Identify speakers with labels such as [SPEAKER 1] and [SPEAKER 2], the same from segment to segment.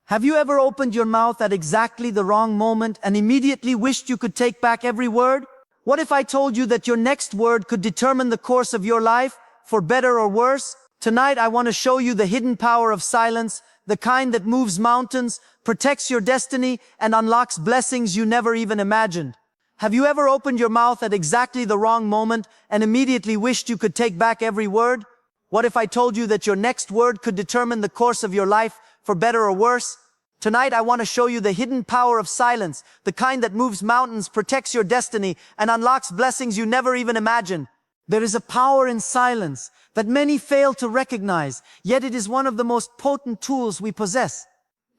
[SPEAKER 1] Have you ever opened your mouth at exactly the wrong moment and immediately wished you could take back every word? What if I told you that your next word could determine the course of your life, for better or worse? Tonight I want to show you the hidden power of silence, the kind that moves mountains, protects your destiny, and unlocks blessings you never even imagined. Have you ever opened your mouth at exactly the wrong moment and immediately wished you could take back every word? What if I told you that your next word could determine the course of your life, for better or worse? Tonight I want to show you the hidden power of silence, the kind that moves mountains, protects your destiny, and unlocks blessings you never even imagined. There is a power in silence that many fail to recognize, yet it is one of the most potent tools we possess.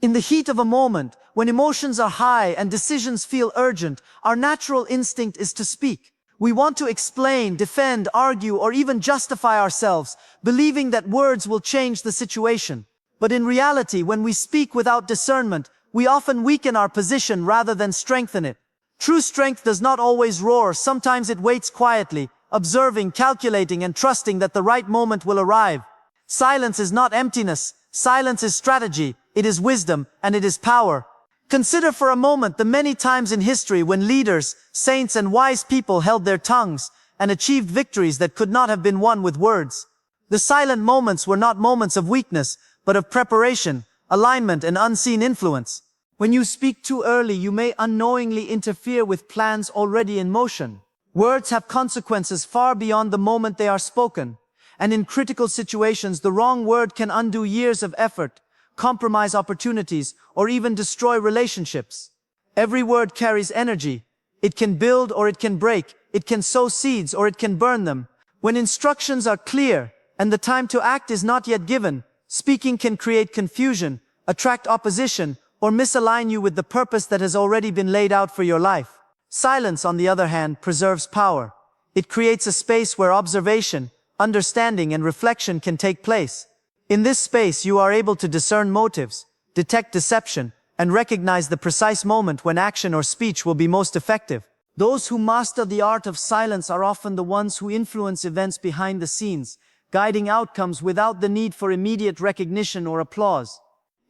[SPEAKER 1] In the heat of a moment, when emotions are high and decisions feel urgent, our natural instinct is to speak. We want to explain, defend, argue, or even justify ourselves, believing that words will change the situation. But in reality, when we speak without discernment, we often weaken our position rather than strengthen it. True strength does not always roar, sometimes it waits quietly, observing, calculating, and trusting that the right moment will arrive. Silence is not emptiness, silence is strategy, it is wisdom, and it is power. Consider for a moment the many times in history when leaders, saints, and wise people held their tongues and achieved victories that could not have been won with words. The silent moments were not moments of weakness, but of preparation, alignment, and unseen influence. When you speak too early, you may unknowingly interfere with plans already in motion. Words have consequences far beyond the moment they are spoken, and in critical situations, the wrong word can undo years of effort, compromise opportunities, or even destroy relationships. Every word carries energy. It can build or it can break. It can sow seeds or it can burn them. When instructions are clear and the time to act is not yet given, speaking can create confusion, attract opposition, or misalign you with the purpose that has already been laid out for your life. Silence, on the other hand, preserves power. It creates a space where observation, understanding, and reflection can take place. In this space, you are able to discern motives, detect deception, and recognize the precise moment when action or speech will be most effective. Those who master the art of silence are often the ones who influence events behind the scenes, guiding outcomes without the need for immediate recognition or applause.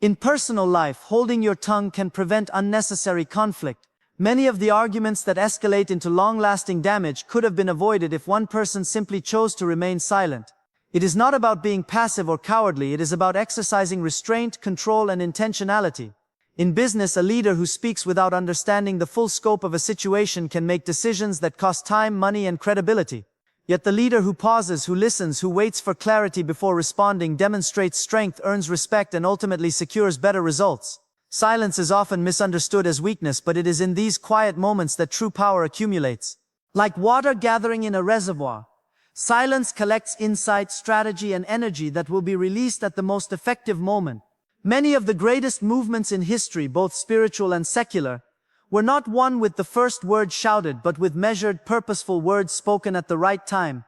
[SPEAKER 1] In personal life, holding your tongue can prevent unnecessary conflict. Many of the arguments that escalate into long-lasting damage could have been avoided if one person simply chose to remain silent. It is not about being passive or cowardly, it is about exercising restraint, control, and intentionality. In business, a leader who speaks without understanding the full scope of a situation can make decisions that cost time, money, and credibility. Yet the leader who pauses, who listens, who waits for clarity before responding demonstrates strength, earns respect, and ultimately secures better results. Silence is often misunderstood as weakness, but it is in these quiet moments that true power accumulates. Like water gathering in a reservoir, silence collects insight, strategy, and energy that will be released at the most effective moment. Many of the greatest movements in history, both spiritual and secular, were not won with the first word shouted, but with measured, purposeful words spoken at the right time.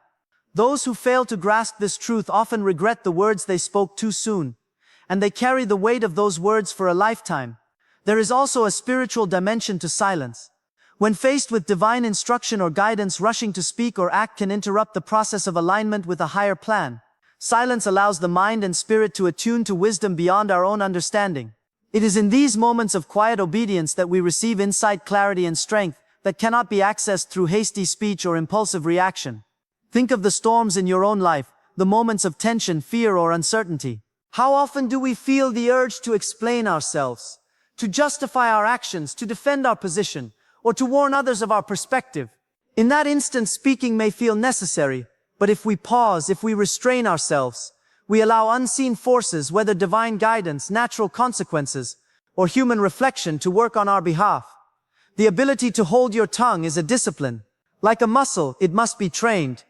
[SPEAKER 1] Those who fail to grasp this truth often regret the words they spoke too soon, and they carry the weight of those words for a lifetime. There is also a spiritual dimension to silence. When faced with divine instruction or guidance, rushing to speak or act can interrupt the process of alignment with a higher plan. Silence allows the mind and spirit to attune to wisdom beyond our own understanding. It is in these moments of quiet obedience that we receive insight, clarity, and strength that cannot be accessed through hasty speech or impulsive reaction. Think of the storms in your own life, the moments of tension, fear, or uncertainty. How often do we feel the urge to explain ourselves, to justify our actions, to defend our position, or to warn others of our perspective? In that instant, speaking may feel necessary, but if we pause, if we restrain ourselves, we allow unseen forces, whether divine guidance, natural consequences, or human reflection, to work on our behalf. The ability to hold your tongue is a discipline. Like a muscle, it must be trained.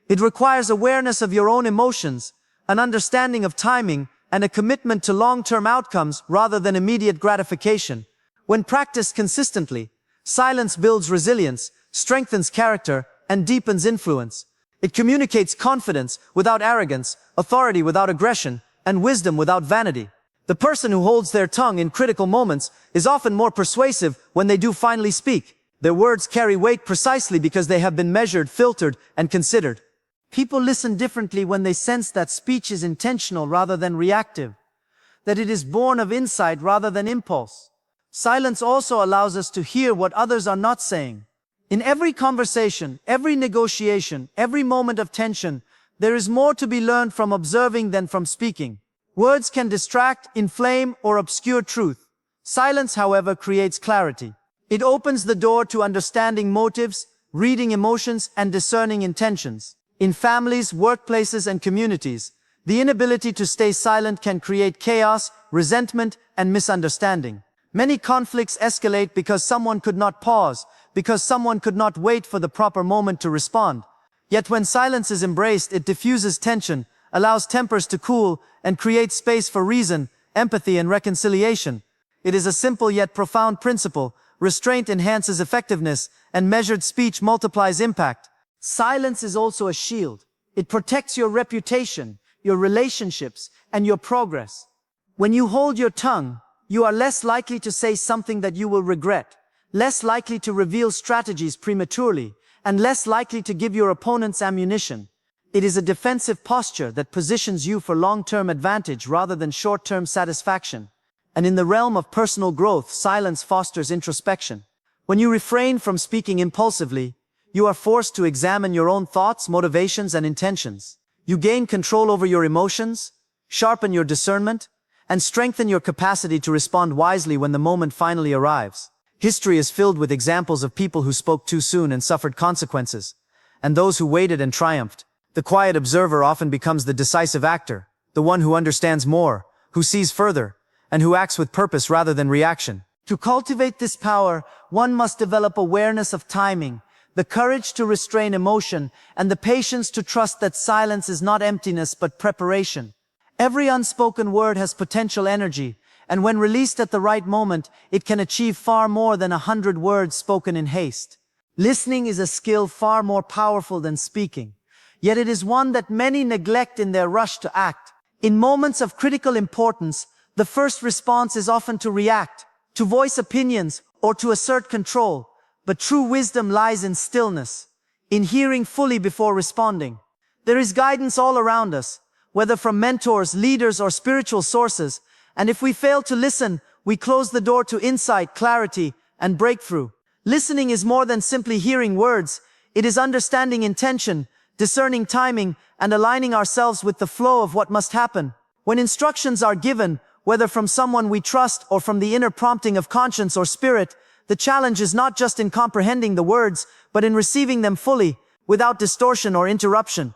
[SPEAKER 1] It requires awareness of your own emotions, an understanding of timing, and a commitment to long-term outcomes rather than immediate gratification. When practiced consistently, silence builds resilience, strengthens character, and deepens influence. It communicates confidence without arrogance, authority without aggression, and wisdom without vanity. The person who holds their tongue in critical moments is often more persuasive when they do finally speak. Their words carry weight precisely because they have been measured, filtered, and considered. People listen differently when they sense that speech is intentional rather than reactive. that it is born of insight rather than impulse. Silence also allows us to hear what others are not saying. In every conversation, every negotiation, every moment of tension, there is more to be learned from observing than from speaking. Words can distract, inflame, or obscure truth. Silence, however, creates clarity. It opens the door to understanding motives, reading emotions, and discerning intentions. In families, workplaces, and communities, the inability to stay silent can create chaos, resentment, and misunderstanding. Many conflicts escalate because someone could not pause, because someone could not wait for the proper moment to respond. Yet when silence is embraced, it diffuses tension, allows tempers to cool, and creates space for reason, empathy, and reconciliation. It is a simple yet profound principle. Restraint enhances effectiveness, and measured speech multiplies impact. Silence is also a shield. It protects your reputation, your relationships, and your progress. When you hold your tongue, you are less likely to say something that you will regret, less likely to reveal strategies prematurely, and less likely to give your opponents ammunition. It is a defensive posture that positions you for long-term advantage rather than short-term satisfaction. And in the realm of personal growth, silence fosters introspection. When you refrain from speaking impulsively, you are forced to examine your own thoughts, motivations, and intentions. You gain control over your emotions, sharpen your discernment, and strengthen your capacity to respond wisely when the moment finally arrives. History is filled with examples of people who spoke too soon and suffered consequences, and those who waited and triumphed. The quiet observer often becomes the decisive actor, the one who understands more, who sees further, and who acts with purpose rather than reaction. To cultivate this power, one must develop awareness of timing, the courage to restrain emotion, and the patience to trust that silence is not emptiness but preparation. Every unspoken word has potential energy, and when released at the right moment, it can achieve far more than 100 words spoken in haste. Listening is a skill far more powerful than speaking, yet it is one that many neglect in their rush to act. In moments of critical importance, the first response is often to react, to voice opinions, or to assert control. But true wisdom lies in stillness, in hearing fully before responding. There is guidance all around us, whether from mentors, leaders, or spiritual sources, and if we fail to listen, we close the door to insight, clarity, and breakthrough. Listening is more than simply hearing words. It is understanding intention, discerning timing, and aligning ourselves with the flow of what must happen. When instructions are given, whether from someone we trust or from the inner prompting of conscience or spirit, the challenge is not just in comprehending the words, but in receiving them fully, without distortion or interruption.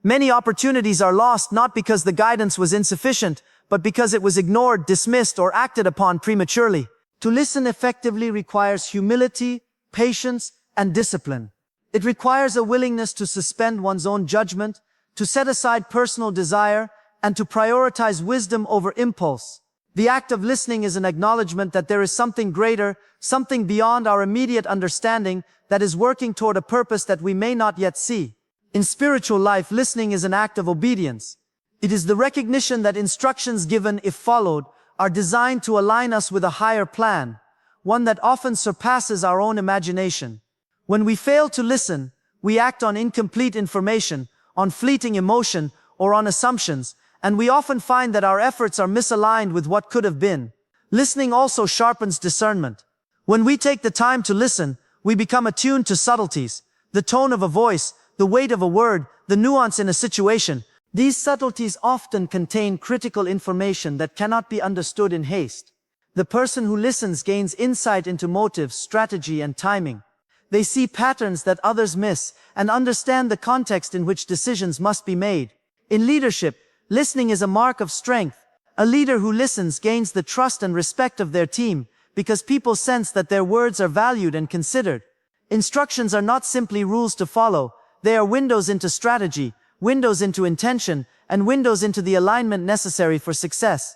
[SPEAKER 1] Many opportunities are lost not because the guidance was insufficient, but because it was ignored, dismissed, or acted upon prematurely. To listen effectively requires humility, patience, and discipline. It requires a willingness to suspend one's own judgment, to set aside personal desire, and to prioritize wisdom over impulse. The act of listening is an acknowledgement that there is something greater, something beyond our immediate understanding, that is working toward a purpose that we may not yet see. In spiritual life, listening is an act of obedience. It is the recognition that instructions given, if followed, are designed to align us with a higher plan, one that often surpasses our own imagination. When we fail to listen, we act on incomplete information, on fleeting emotion, or on assumptions, and we often find that our efforts are misaligned with what could have been. Listening also sharpens discernment. When we take the time to listen, we become attuned to subtleties, the tone of a voice, the weight of a word, the nuance in a situation. These subtleties often contain critical information that cannot be understood in haste. The person who listens gains insight into motives, strategy, and timing. They see patterns that others miss and understand the context in which decisions must be made. In leadership, listening is a mark of strength. A leader who listens gains the trust and respect of their team because people sense that their words are valued and considered. Instructions are not simply rules to follow. They are windows into strategy, windows into intention, and windows into the alignment necessary for success.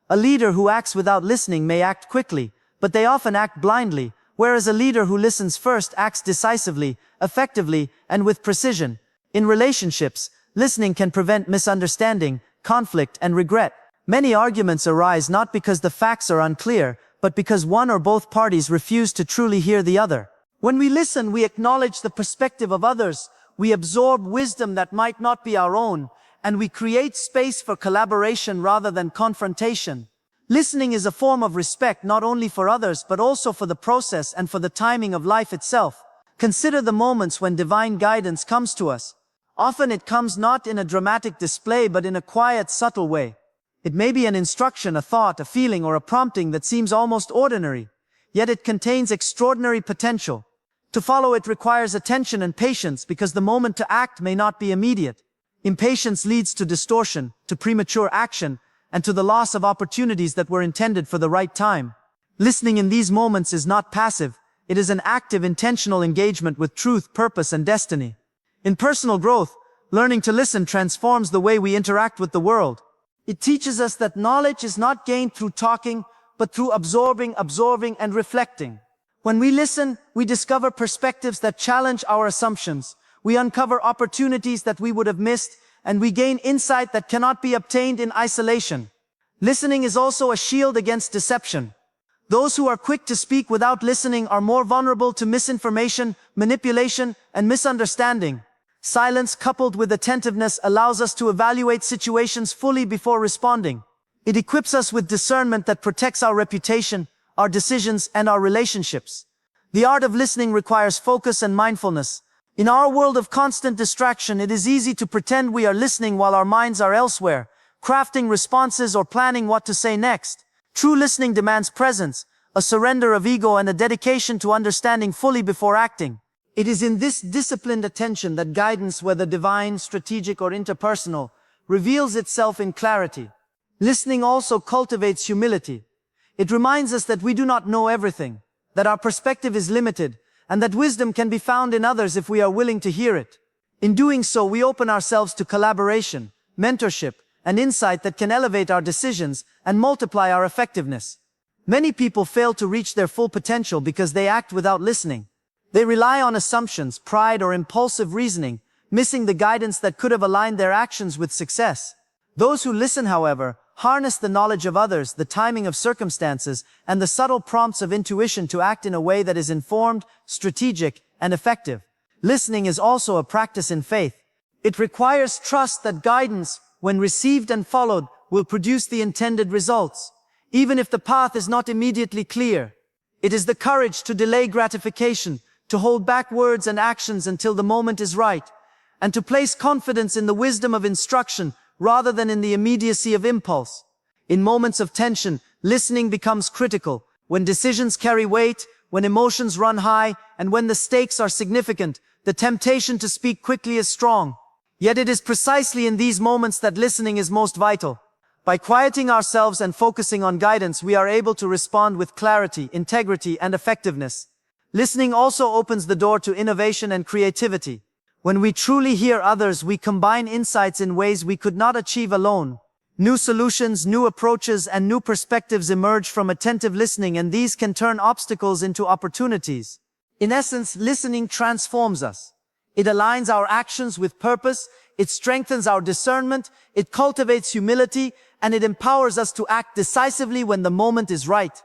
[SPEAKER 1] A leader who acts without listening may act quickly, but they often act blindly, whereas a leader who listens first acts decisively, effectively, and with precision. In relationships, listening can prevent misunderstanding, conflict, and regret. Many arguments arise not because the facts are unclear, but because one or both parties refuse to truly hear the other. When we listen, we acknowledge the perspective of others. We absorb wisdom that might not be our own, and we create space for collaboration rather than confrontation. Listening is a form of respect not only for others but also for the process and for the timing of life itself. Consider the moments when divine guidance comes to us. Often it comes not in a dramatic display but in a quiet, subtle way. It may be an instruction, a thought, a feeling, or a prompting that seems almost ordinary, yet it contains extraordinary potential. To follow it requires attention and patience because the moment to act may not be immediate. Impatience leads to distortion, to premature action, and to the loss of opportunities that were intended for the right time. Listening in these moments is not passive, it is an active, intentional engagement with truth, purpose, and destiny. In personal growth, learning to listen transforms the way we interact with the world. It teaches us that knowledge is not gained through talking, but through absorbing, and reflecting. When we listen, we discover perspectives that challenge our assumptions. We uncover opportunities that we would have missed, and we gain insight that cannot be obtained in isolation. Listening is also a shield against deception. Those who are quick to speak without listening are more vulnerable to misinformation, manipulation, and misunderstanding. Silence coupled with attentiveness allows us to evaluate situations fully before responding. It equips us with discernment that protects our reputation, our decisions, and our relationships. The art of listening requires focus and mindfulness. In our world of constant distraction, it is easy to pretend we are listening while our minds are elsewhere, crafting responses or planning what to say next. True listening demands presence, a surrender of ego, and a dedication to understanding fully before acting. It is in this disciplined attention that guidance, whether divine, strategic, or interpersonal, reveals itself in clarity. Listening also cultivates humility. It reminds us that we do not know everything, that our perspective is limited, and that wisdom can be found in others if we are willing to hear it. In doing so, we open ourselves to collaboration, mentorship, and insight that can elevate our decisions and multiply our effectiveness. Many people fail to reach their full potential because they act without listening. They rely on assumptions, pride, or impulsive reasoning, missing the guidance that could have aligned their actions with success. Those who listen, however, harness the knowledge of others, the timing of circumstances, and the subtle prompts of intuition to act in a way that is informed, strategic, and effective. Listening is also a practice in faith. It requires trust that guidance, when received and followed, will produce the intended results, even if the path is not immediately clear. It is the courage to delay gratification, to hold back words and actions until the moment is right, and to place confidence in the wisdom of instruction rather than in the immediacy of impulse. In moments of tension, listening becomes critical. When decisions carry weight, when emotions run high, and when the stakes are significant, the temptation to speak quickly is strong. Yet it is precisely in these moments that listening is most vital. By quieting ourselves and focusing on guidance, we are able to respond with clarity, integrity, and effectiveness. Listening also opens the door to innovation and creativity. When we truly hear others, we combine insights in ways we could not achieve alone. New solutions, new approaches, and new perspectives emerge from attentive listening, and these can turn obstacles into opportunities. In essence, listening transforms us. It aligns our actions with purpose, it strengthens our discernment, it cultivates humility, and it empowers us to act decisively when the moment is right.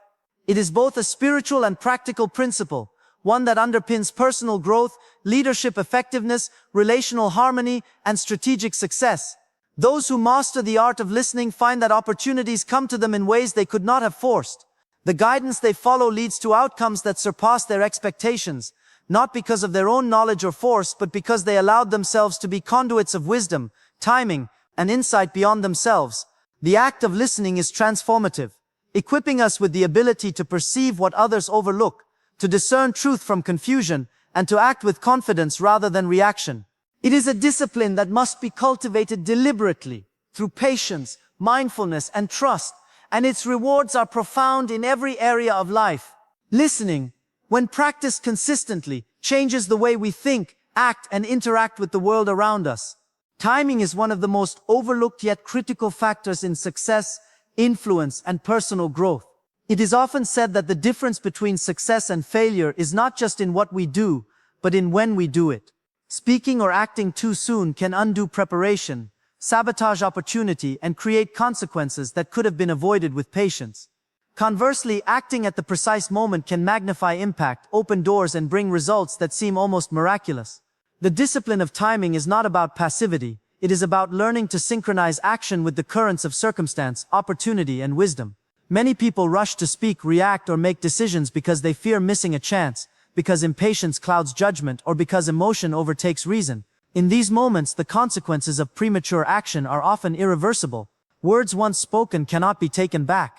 [SPEAKER 1] It is both a spiritual and practical principle, one that underpins personal growth, leadership effectiveness, relational harmony, and strategic success. Those who master the art of listening find that opportunities come to them in ways they could not have forced. The guidance they follow leads to outcomes that surpass their expectations, not because of their own knowledge or force, but because they allowed themselves to be conduits of wisdom, timing, and insight beyond themselves. The act of listening is transformative, equipping us with the ability to perceive what others overlook, to discern truth from confusion, and to act with confidence rather than reaction. It is a discipline that must be cultivated deliberately, through patience, mindfulness, and trust, and its rewards are profound in every area of life. Listening, when practiced consistently, changes the way we think, act, and interact with the world around us. Timing is one of the most overlooked yet critical factors in success, influence, and personal growth. It is often said that the difference between success and failure is not just in what we do, but in when we do it. Speaking or acting too soon can undo preparation, sabotage opportunity, and create consequences that could have been avoided with patience. Conversely, acting at the precise moment can magnify impact, open doors, and bring results that seem almost miraculous. The discipline of timing is not about passivity. It is about learning to synchronize action with the currents of circumstance, opportunity, and wisdom. Many people rush to speak, react, or make decisions because they fear missing a chance, because impatience clouds judgment, or because emotion overtakes reason. In these moments, the consequences of premature action are often irreversible. Words once spoken cannot be taken back,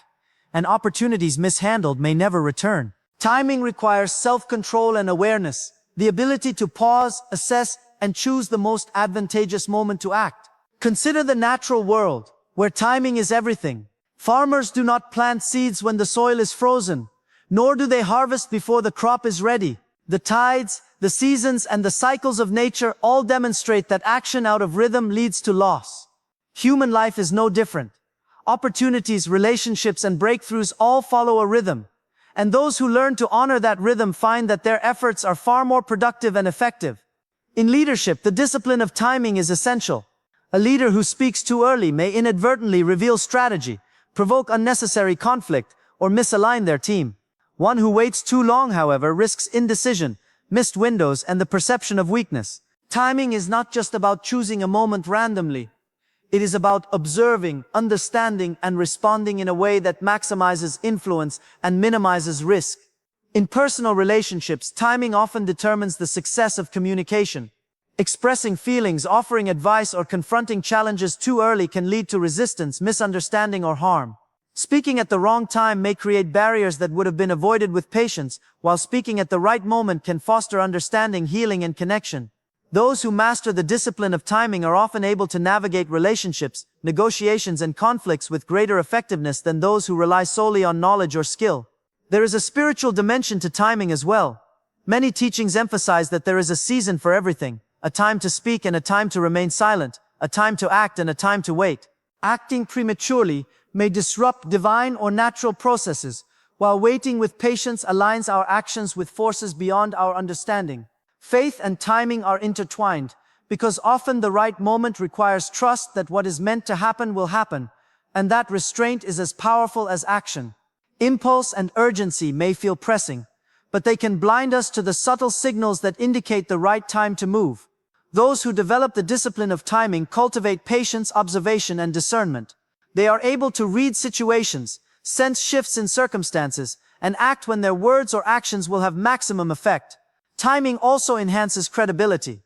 [SPEAKER 1] and opportunities mishandled may never return. Timing requires self-control and awareness, the ability to pause, assess, and choose the most advantageous moment to act. Consider the natural world, where timing is everything. Farmers do not plant seeds when the soil is frozen, nor do they harvest before the crop is ready. The tides, the seasons, and the cycles of nature all demonstrate that action out of rhythm leads to loss. Human life is no different. Opportunities, relationships, and breakthroughs all follow a rhythm. And those who learn to honor that rhythm find that their efforts are far more productive and effective. In leadership, the discipline of timing is essential. A leader who speaks too early may inadvertently reveal strategy, provoke unnecessary conflict, or misalign their team. One who waits too long, however, risks indecision, missed windows, and the perception of weakness. Timing is not just about choosing a moment randomly. It is about observing, understanding, and responding in a way that maximizes influence and minimizes risk. In personal relationships, timing often determines the success of communication. Expressing feelings, offering advice, or confronting challenges too early can lead to resistance, misunderstanding, or harm. Speaking at the wrong time may create barriers that would have been avoided with patience, while speaking at the right moment can foster understanding, healing, and connection. Those who master the discipline of timing are often able to navigate relationships, negotiations, and conflicts with greater effectiveness than those who rely solely on knowledge or skill. There is a spiritual dimension to timing as well. Many teachings emphasize that there is a season for everything, a time to speak and a time to remain silent, a time to act and a time to wait. Acting prematurely may disrupt divine or natural processes, while waiting with patience aligns our actions with forces beyond our understanding. Faith and timing are intertwined, because often the right moment requires trust that what is meant to happen will happen, and that restraint is as powerful as action. Impulse and urgency may feel pressing, but they can blind us to the subtle signals that indicate the right time to move. Those who develop the discipline of timing cultivate patience, observation, and discernment. They are able to read situations, sense shifts in circumstances, and act when their words or actions will have maximum effect. Timing also enhances credibility.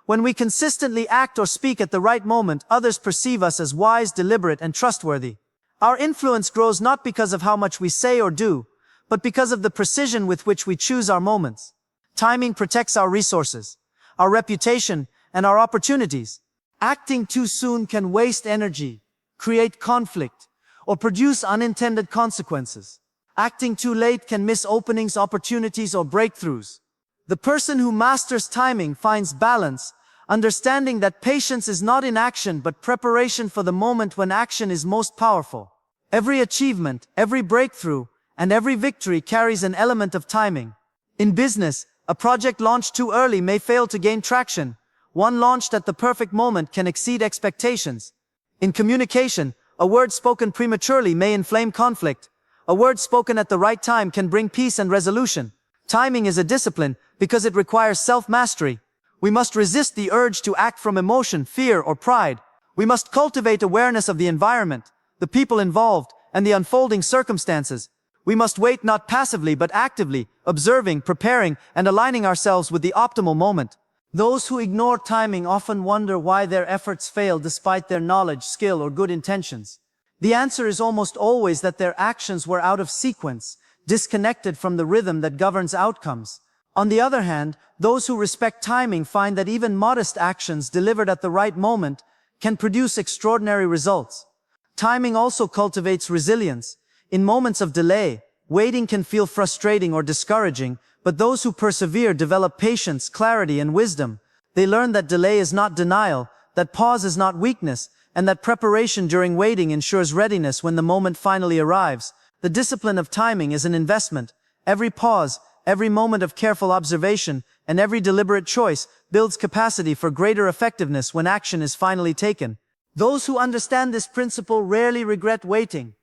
[SPEAKER 1] When we consistently act or speak at the right moment, others perceive us as wise, deliberate, and trustworthy. Our influence grows not because of how much we say or do, but because of the precision with which we choose our moments. Timing protects our resources, our reputation, and our opportunities. Acting too soon can waste energy, create conflict, or produce unintended consequences. Acting too late can miss openings, opportunities, or breakthroughs. The person who masters timing finds balance, understanding that patience is not inaction but preparation for the moment when action is most powerful. Every achievement, every breakthrough, and every victory carries an element of timing. In business, a project launched too early may fail to gain traction. One launched at the perfect moment can exceed expectations. In communication, a word spoken prematurely may inflame conflict. A word spoken at the right time can bring peace and resolution. Timing is a discipline because it requires self-mastery. We must resist the urge to act from emotion, fear, or pride. We must cultivate awareness of the environment, the people involved, and the unfolding circumstances. We must wait not passively but actively, observing, preparing, and aligning ourselves with the optimal moment. Those who ignore timing often wonder why their efforts fail despite their knowledge, skill, or good intentions. The answer is almost always that their actions were out of sequence, disconnected from the rhythm that governs outcomes. On the other hand, those who respect timing find that even modest actions delivered at the right moment can produce extraordinary results. Timing also cultivates resilience. In moments of delay, waiting can feel frustrating or discouraging, but those who persevere develop patience, clarity, and wisdom. They learn that delay is not denial, that pause is not weakness, and that preparation during waiting ensures readiness when the moment finally arrives. The discipline of timing is an investment. Every pause, every moment of careful observation, and every deliberate choice builds capacity for greater effectiveness when action is finally taken. Those who understand this principle rarely regret waiting,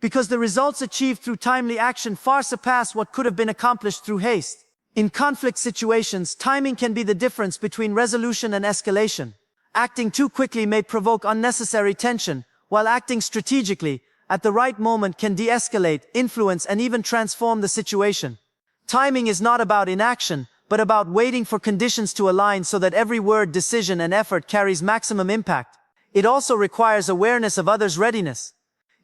[SPEAKER 1] because the results achieved through timely action far surpass what could have been accomplished through haste. In conflict situations, timing can be the difference between resolution and escalation. Acting too quickly may provoke unnecessary tension, while acting strategically, at the right moment can de-escalate, influence, and even transform the situation. Timing is not about inaction, but about waiting for conditions to align so that every word, decision, and effort carries maximum impact. It also requires awareness of others' readiness.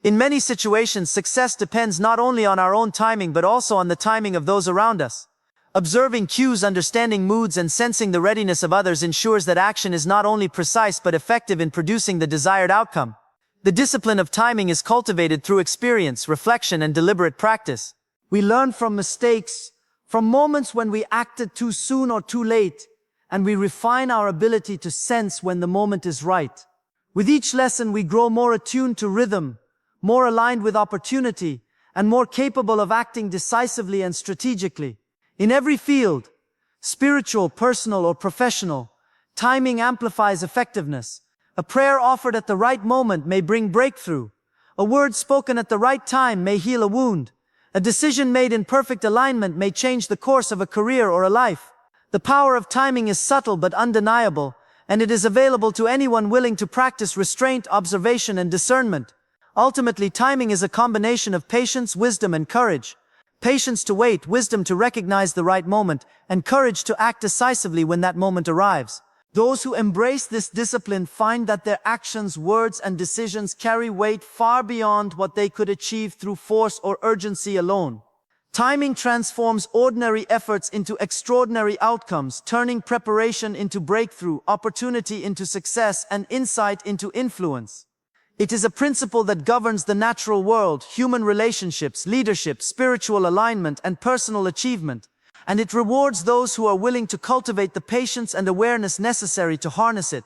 [SPEAKER 1] In many situations, success depends not only on our own timing but also on the timing of those around us. Observing cues, understanding moods, and sensing the readiness of others ensures that action is not only precise but effective in producing the desired outcome. The discipline of timing is cultivated through experience, reflection, and deliberate practice. We learn from mistakes, from moments when we acted too soon or too late, and we refine our ability to sense when the moment is right. With each lesson, we grow more attuned to rhythm, more aligned with opportunity, and more capable of acting decisively and strategically. In every field, spiritual, personal, or professional, timing amplifies effectiveness. A prayer offered at the right moment may bring breakthrough. A word spoken at the right time may heal a wound. A decision made in perfect alignment may change the course of a career or a life. The power of timing is subtle but undeniable, and it is available to anyone willing to practice restraint, observation, and discernment. Ultimately, timing is a combination of patience, wisdom, and courage. Patience to wait, wisdom to recognize the right moment, and courage to act decisively when that moment arrives. Those who embrace this discipline find that their actions, words, and decisions carry weight far beyond what they could achieve through force or urgency alone. Timing transforms ordinary efforts into extraordinary outcomes, turning preparation into breakthrough, opportunity into success, and insight into influence. It is a principle that governs the natural world, human relationships, leadership, spiritual alignment, and personal achievement, and it rewards those who are willing to cultivate the patience and awareness necessary to harness it.